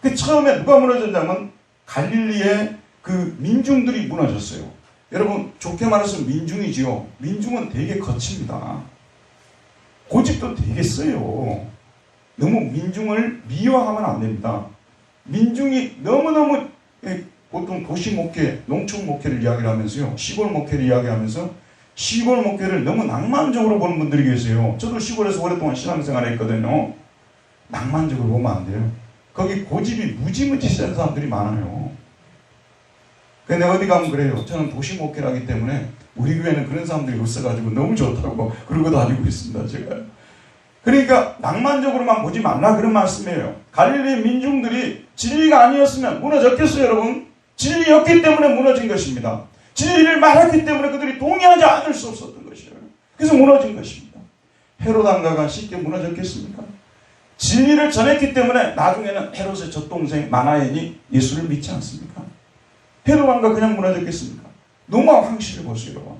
그 처음에 누가 무너졌냐면 갈릴리의 그 민중들이 무너졌어요. 여러분, 좋게 말해서 민중이지요. 민중은 되게 거칩니다. 고집도 되게 세요. 너무 민중을 미화하면 안 됩니다. 민중이 너무너무 보통 도시 목회, 농촌 목회를 이야기를 하면서요, 시골 목회를 이야기하면서 시골 목회를 너무 낭만적으로 보는 분들이 계세요. 저도 시골에서 오랫동안 신앙생활을 했거든요. 낭만적으로 보면 안 돼요. 거기 고집이 무지무지 센 사람들이 많아요. 근데 어디 가면 그래요. 저는 도시 목회를 하기 때문에 우리 교회는 그런 사람들이 없어가지고 너무 좋다고 그러고 다니고 있습니다, 제가. 그러니까 낭만적으로만 보지 말라 그런 말씀이에요. 갈릴리 민중들이 진리가 아니었으면 무너졌겠어요, 여러분? 진리였기 때문에 무너진 것입니다. 진리를 말했기 때문에 그들이 동의하지 않을 수 없었던 것이에요. 그래서 무너진 것입니다. 헤롯 왕가가 쉽게 무너졌겠습니까? 진리를 전했기 때문에 나중에는 헤롯의 젖동생 마나엔이 예수를 믿지 않습니까? 헤롯 왕가 그냥 무너졌겠습니까? 노마 황실을 보세요.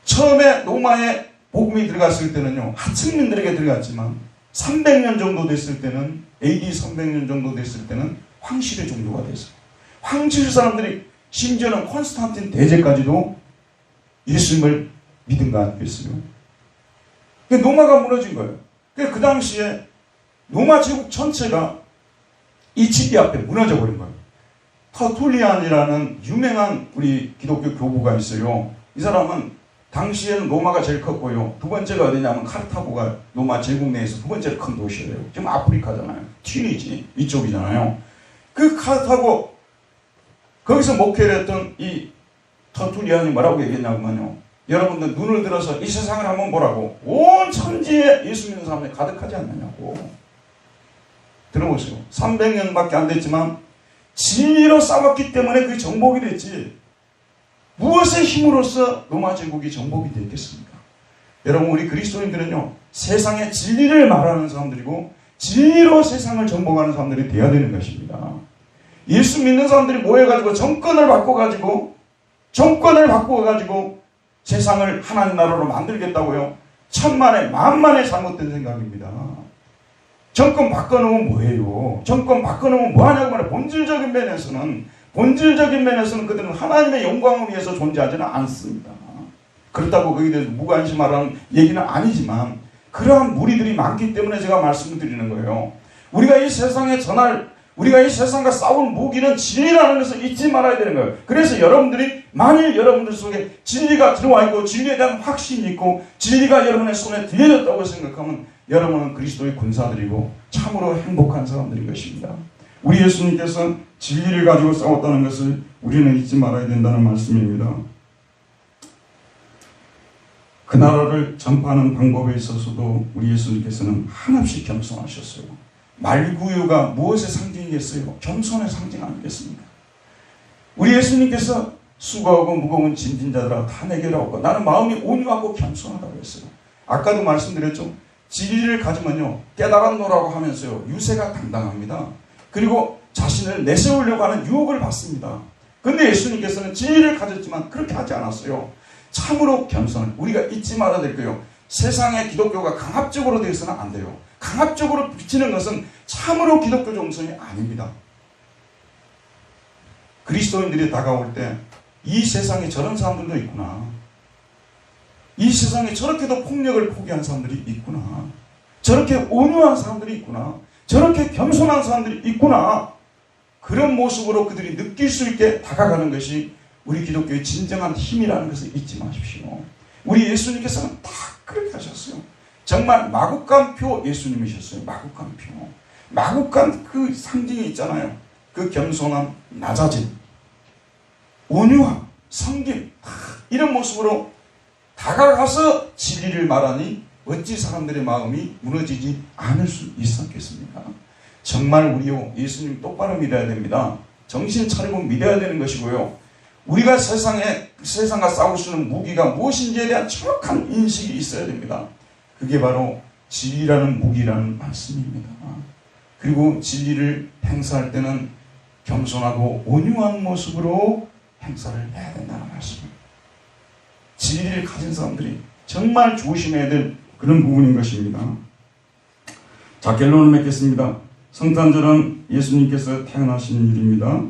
처음에 노마에 복음이 들어갔을 때는요, 하층민들에게 들어갔지만 300년 정도 됐을 때는, AD 300년 정도 됐을 때는 황실의 종교가 됐어요. 황실 사람들이 심지어는 콘스탄틴 대제까지도 예수님을 믿은 거 아니겠어요? 노마가 무너진 거예요. 그 당시에 로마 제국 전체가 이 진리 앞에 무너져 버린 거예요. 터툴리안이라는 유명한 우리 기독교 교부가 있어요. 이 사람은 당시에는 로마가 제일 컸고요. 두 번째가 어디냐면 카르타고가 로마 제국 내에서 두 번째로 큰 도시예요. 지금 아프리카잖아요. 튀니지 이쪽이잖아요. 그 카르타고 거기서 목회를 했던 이 터툴리안이 뭐라고 얘기했냐면요, 여러분들 눈을 들어서 이 세상을 한번 보라고. 온 천지에 예수 믿는 사람들이 가득하지 않느냐고. 들어보세요. 300년밖에 안 됐지만 진리로 싸웠기 때문에 그게 정복이 됐지, 무엇의 힘으로써 로마 제국이 정복이 됐겠습니까? 여러분, 우리 그리스도인들은요, 세상의 진리를 말하는 사람들이고 진리로 세상을 정복하는 사람들이 돼야 되는 것입니다. 예수 믿는 사람들이 모여가지고 정권을 바꿔가지고 세상을 하나님 나라로 만들겠다고요? 천만에 만만에 잘못된 생각입니다. 정권 바꿔놓으면 뭐예요? 정권 바꿔놓으면 뭐하냐고 말해. 본질적인 면에서는 그들은 하나님의 영광을 위해서 존재하지는 않습니다. 그렇다고 거기에 대해서 무관심하라는 얘기는 아니지만 그러한 무리들이 많기 때문에 제가 말씀을 드리는 거예요. 우리가 이 세상과 싸울 무기는 진리라는 것을 잊지 말아야 되는 거예요. 그래서 여러분들이 만일 여러분들 속에 진리가 들어와 있고 진리에 대한 확신이 있고 진리가 여러분의 손에 들려졌다고 생각하면 여러분은 그리스도의 군사들이고 참으로 행복한 사람들인 것입니다. 우리 예수님께서 진리를 가지고 싸웠다는 것을 우리는 잊지 말아야 된다는 말씀입니다. 그 나라를 전파하는 방법에 있어서도 우리 예수님께서는 한없이 겸손하셨어요. 말구유가 무엇의 상징이겠어요? 겸손의 상징 아니겠습니까? 우리 예수님께서 수고하고 무거운 짐진 자들아 다 내게로 오고 나는 마음이 온유하고 겸손하다고 했어요. 아까도 말씀드렸죠. 진리를 가지면요, 깨달았노라고 하면서요, 유세가 당당합니다. 그리고 자신을 내세우려고 하는 유혹을 받습니다. 근데 예수님께서는 진리를 가졌지만 그렇게 하지 않았어요. 참으로 겸손을 우리가 잊지 말아야 될 거예요. 세상의 기독교가 강압적으로 되어서는 안 돼요. 강압적으로 비치는 것은 참으로 기독교 정성이 아닙니다. 그리스도인들이 다가올 때 이 세상에 저런 사람들도 있구나. 이 세상에 저렇게도 폭력을 포기한 사람들이 있구나. 저렇게 온유한 사람들이 있구나. 저렇게 겸손한 사람들이 있구나. 그런 모습으로 그들이 느낄 수 있게 다가가는 것이 우리 기독교의 진정한 힘이라는 것을 잊지 마십시오. 우리 예수님께서는 다 그렇게 하셨어요. 정말 마구간표 예수님이셨어요. 마구간표. 마구간 그 상징이 있잖아요. 그 겸손함, 낮아짐, 온유함, 섬김, 이런 모습으로 다가가서 진리를 말하니 어찌 사람들의 마음이 무너지지 않을 수 있었겠습니까? 정말 우리요, 예수님 똑바로 믿어야 됩니다. 정신 차리고 믿어야 되는 것이고요. 우리가 세상과 싸울 수 있는 무기가 무엇인지에 대한 정확한 인식이 있어야 됩니다. 그게 바로 진리라는 무기라는 말씀입니다. 그리고 진리를 행사할 때는 겸손하고 온유한 모습으로 행사를 해야 된다는 말씀입니다. 진리를 가진 사람들이 정말 조심해야 될 그런 부분인 것입니다. 자, 결론을 맺겠습니다. 성탄절은 예수님께서 태어나신 일입니다.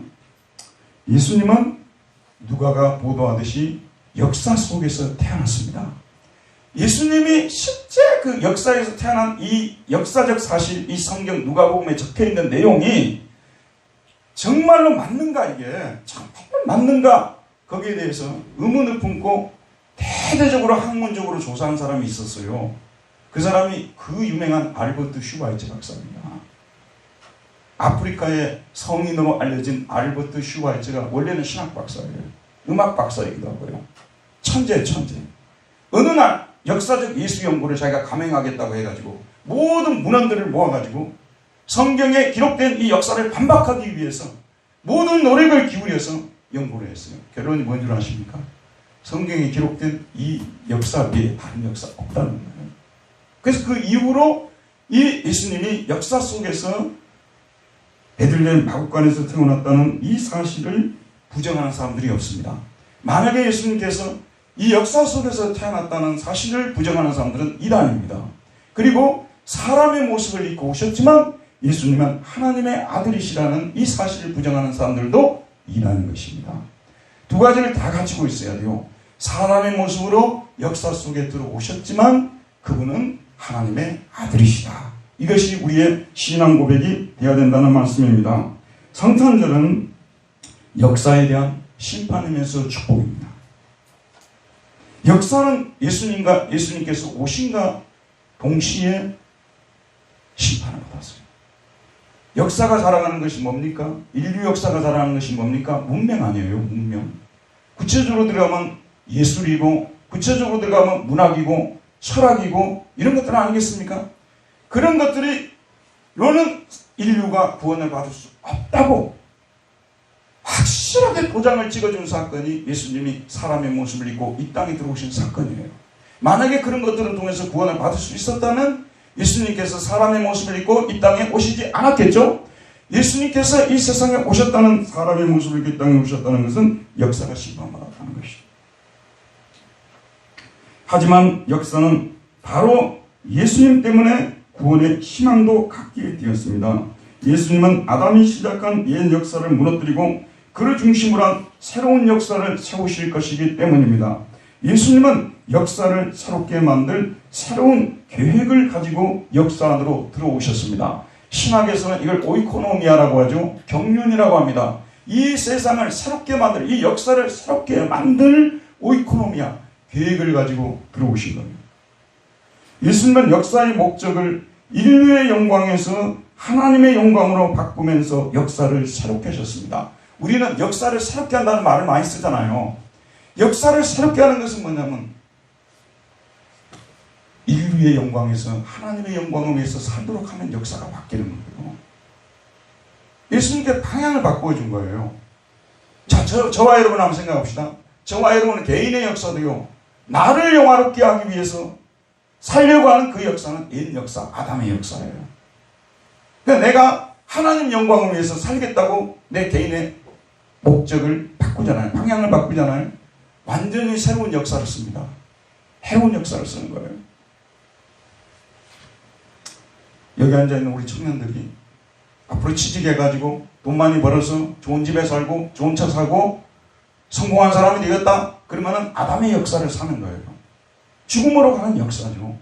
예수님은 누가가 보도하듯이 역사 속에서 태어났습니다. 예수님이 실제 그 역사에서 태어난 이 역사적 사실, 이 성경 누가복음에 적혀있는 내용이 정말로 맞는가, 이게 정말 맞는가, 거기에 대해서 의문을 품고 대대적으로 학문적으로 조사한 사람이 있었어요. 그 사람이 그 유명한 알버트 슈바이처 박사입니다. 아프리카의 성인으로 알려진 알버트 슈바이처가 원래는 신학 박사예요. 음악 박사이기도 하고요. 천재. 어느 날 역사적 예수 연구를 자기가 감행하겠다고 해가지고 모든 문헌들을 모아가지고 성경에 기록된 이 역사를 반박하기 위해서 모든 노력을 기울여서 연구를 했어요. 결론이 뭔 줄 아십니까? 성경에 기록된 이 역사 외에 다른 역사 없다는 거예요. 그래서 그 이후로 이 예수님이 역사 속에서 베들레헴 마구간에서 태어났다는 이 사실을 부정하는 사람들이 없습니다. 만약에 예수님께서 이 역사 속에서 태어났다는 사실을 부정하는 사람들은 이단입니다. 그리고 사람의 모습을 입고 오셨지만 예수님은 하나님의 아들이시라는 이 사실을 부정하는 사람들도 이단인 것입니다. 두 가지를 다 가지고 있어야 돼요. 사람의 모습으로 역사 속에 들어오셨지만 그분은 하나님의 아들이시다. 이것이 우리의 신앙 고백이 되어야 된다는 말씀입니다. 성탄절은 역사에 대한 심판이면서 축복입니다. 역사는 예수님께서 오신과 동시에 심판을 받았어요. 역사가 자랑하는 것이 뭡니까? 인류 역사가 자랑하는 것이 뭡니까? 문명 아니에요, 문명. 구체적으로 들어가면 예술이고, 구체적으로 들어가면 문학이고, 철학이고, 이런 것들 아니겠습니까? 그런 것들이, 너는 인류가 구원을 받을 수 없다고 확실하게 도장을 찍어준 사건이 예수님이 사람의 모습을 입고 이 땅에 들어오신 사건이에요. 만약에 그런 것들을 통해서 구원을 받을 수 있었다면 예수님께서 사람의 모습을 입고 이 땅에 오시지 않았겠죠? 예수님께서 이 세상에 오셨다는, 사람의 모습을 입고 이 땅에 오셨다는 것은 역사가 심판받았다는 것이죠. 하지만 역사는 바로 예수님 때문에 구원의 희망도 갖게 되었습니다. 예수님은 아담이 시작한 옛 역사를 무너뜨리고 그를 중심으로 한 새로운 역사를 세우실 것이기 때문입니다. 예수님은 역사를 새롭게 만들 새로운 계획을 가지고 역사 안으로 들어오셨습니다. 신학에서는 이걸 오이코노미아라고 하죠. 경륜이라고 합니다. 이 세상을 새롭게 만들, 이 역사를 새롭게 만들 오이코노미아, 계획을 가지고 들어오신 겁니다. 예수님은 역사의 목적을 인류의 영광에서 하나님의 영광으로 바꾸면서 역사를 새롭게 하셨습니다. 우리는 역사를 새롭게 한다는 말을 많이 쓰잖아요. 역사를 새롭게 하는 것은 뭐냐면 인류의 영광에서 하나님의 영광을 위해서 살도록 하면 역사가 바뀌는 거예요. 예수님께 방향을 바꾸어 준 거예요. 자, 저와 여러분 한번 생각합시다. 저와 여러분은 개인의 역사도요, 나를 영화롭게 하기 위해서 살려고 하는 그 역사는 옛 역사, 아담의 역사예요. 그러니까 내가 하나님 영광을 위해서 살겠다고 내 개인의 목적을 바꾸잖아요. 방향을 바꾸잖아요. 완전히 새로운 역사를 씁니다. 새로운 역사를 쓰는 거예요. 여기 앉아있는 우리 청년들이 앞으로 취직해가지고 돈 많이 벌어서 좋은 집에 살고 좋은 차 사고 성공한 사람이 되겠다. 그러면은 아담의 역사를 사는 거예요. 죽음으로 가는 역사죠.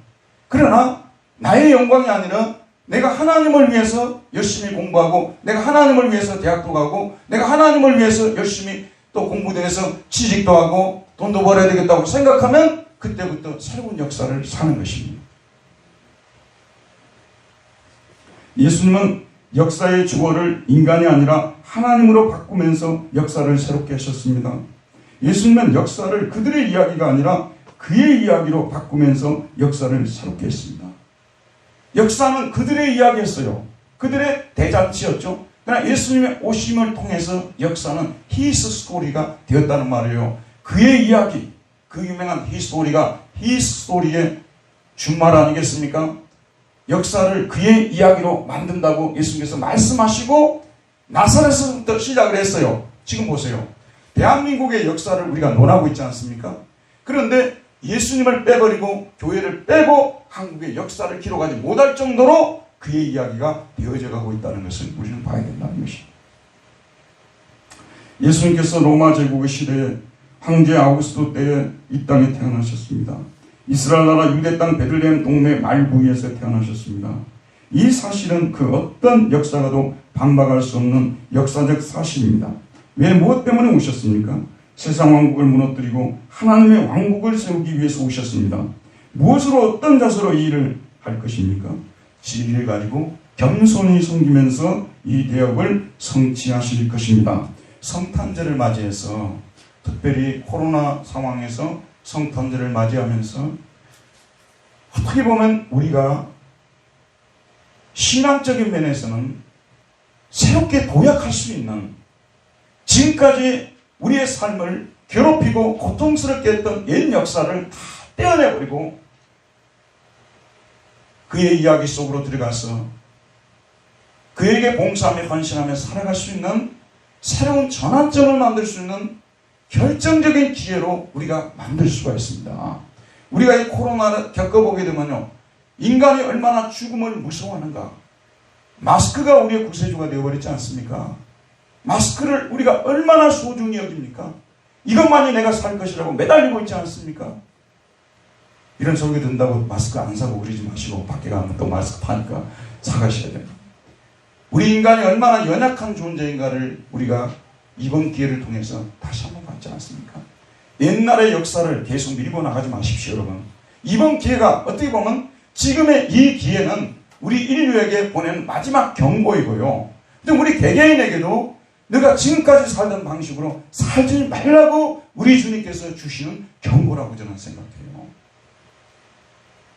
그러나 나의 영광이 아니라 내가 하나님을 위해서 열심히 공부하고 내가 하나님을 위해서 대학도 가고 내가 하나님을 위해서 열심히 또 공부도 해서 취직도 하고 돈도 벌어야 되겠다고 생각하면 그때부터 새로운 역사를 사는 것입니다. 예수님은 역사의 주어를 인간이 아니라 하나님으로 바꾸면서 역사를 새롭게 하셨습니다. 예수님은 역사를 그들의 이야기가 아니라 그의 이야기로 바꾸면서 역사를 새롭게 했습니다. 역사는 그들의 이야기였어요. 그들의 대잔치였죠. 그러나 예수님의 오심을 통해서 역사는 His 스토리가 되었다는 말이에요. 그의 이야기, 그 유명한 His 스토리가 His 스토리의 준말 아니겠습니까? 역사를 그의 이야기로 만든다고 예수님께서 말씀하시고 나사렛에서부터 시작을 했어요. 지금 보세요. 대한민국의 역사를 우리가 논하고 있지 않습니까? 그런데 예수님을 빼버리고 교회를 빼고 한국의 역사를 기록하지 못할 정도로 그의 이야기가 되어져 가고 있다는 것을 우리는 봐야 된다는 것입니다. 예수님께서 로마 제국의 시대에 황제 아우구스도 때에 이 땅에 태어나셨습니다. 이스라엘 나라 유대 땅 베들레헴 동네 말부위에서 태어나셨습니다. 이 사실은 그 어떤 역사가도 반박할 수 없는 역사적 사실입니다. 왜 무엇 때문에 오셨습니까? 세상 왕국을 무너뜨리고 하나님의 왕국을 세우기 위해서 오셨습니다. 무엇으로 어떤 자세로 이 일을 할 것입니까? 진리를 가지고 겸손히 섬기면서 이 대업을 성취하실 것입니다. 성탄절을 맞이해서 특별히 코로나 상황에서 성탄절을 맞이하면서 어떻게 보면 우리가 신앙적인 면에서는 새롭게 도약할 수 있는 지금까지 우리의 삶을 괴롭히고 고통스럽게 했던 옛 역사를 다 떼어내버리고 그의 이야기 속으로 들어가서 그에게 봉사하며 헌신하며 살아갈 수 있는 새로운 전환점을 만들 수 있는 결정적인 기회로 우리가 만들 수가 있습니다. 우리가 이 코로나를 겪어보게 되면요, 인간이 얼마나 죽음을 무서워하는가. 마스크가 우리의 구세주가 되어버렸지 않습니까? 마스크를 우리가 얼마나 소중히 여깁니까? 이것만이 내가 살 것이라고 매달리고 있지 않습니까? 이런 소리 듣는다고 마스크 안 사고 그러지 마시고 밖에 가면 또 마스크 파니까 사가셔야 됩니다. 우리 인간이 얼마나 연약한 존재인가를 우리가 이번 기회를 통해서 다시 한번 봤지 않습니까? 옛날의 역사를 계속 밀고 나가지 마십시오, 여러분. 이번 기회가 어떻게 보면 지금의 이 기회는 우리 인류에게 보내는 마지막 경고이고요. 근데 우리 개개인에게도 내가 지금까지 살던 방식으로 살지 말라고 우리 주님께서 주시는 경고라고 저는 생각해요.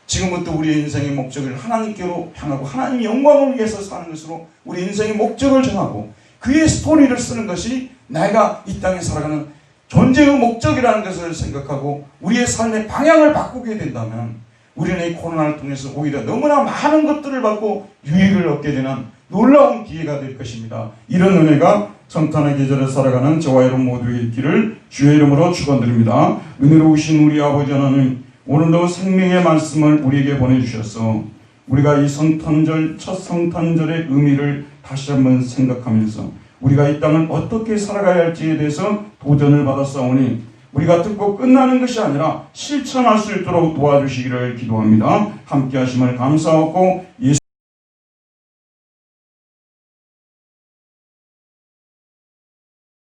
지금부터 우리의 인생의 목적을 하나님께로 향하고 하나님 영광을 위해서 사는 것으로 우리 인생의 목적을 정하고 그의 스토리를 쓰는 것이 내가 이 땅에 살아가는 존재의 목적이라는 것을 생각하고 우리의 삶의 방향을 바꾸게 된다면 우리는 이 코로나를 통해서 오히려 너무나 많은 것들을 받고 유익을 얻게 되는 놀라운 기회가 될 것입니다. 이런 은혜가 성탄의 계절에 살아가는 저와 여러분 모두에 있기를 주의 이름으로 축원드립니다. 은혜로우신 우리 아버지 하나님, 오늘도 생명의 말씀을 우리에게 보내주셔서 우리가 이 성탄절, 첫 성탄절의 의미를 다시 한번 생각하면서 우리가 이 땅을 어떻게 살아가야 할지에 대해서 도전을 받았사오니 우리가 듣고 끝나는 것이 아니라 실천할 수 있도록 도와주시기를 기도합니다. 함께 하심을 감사하고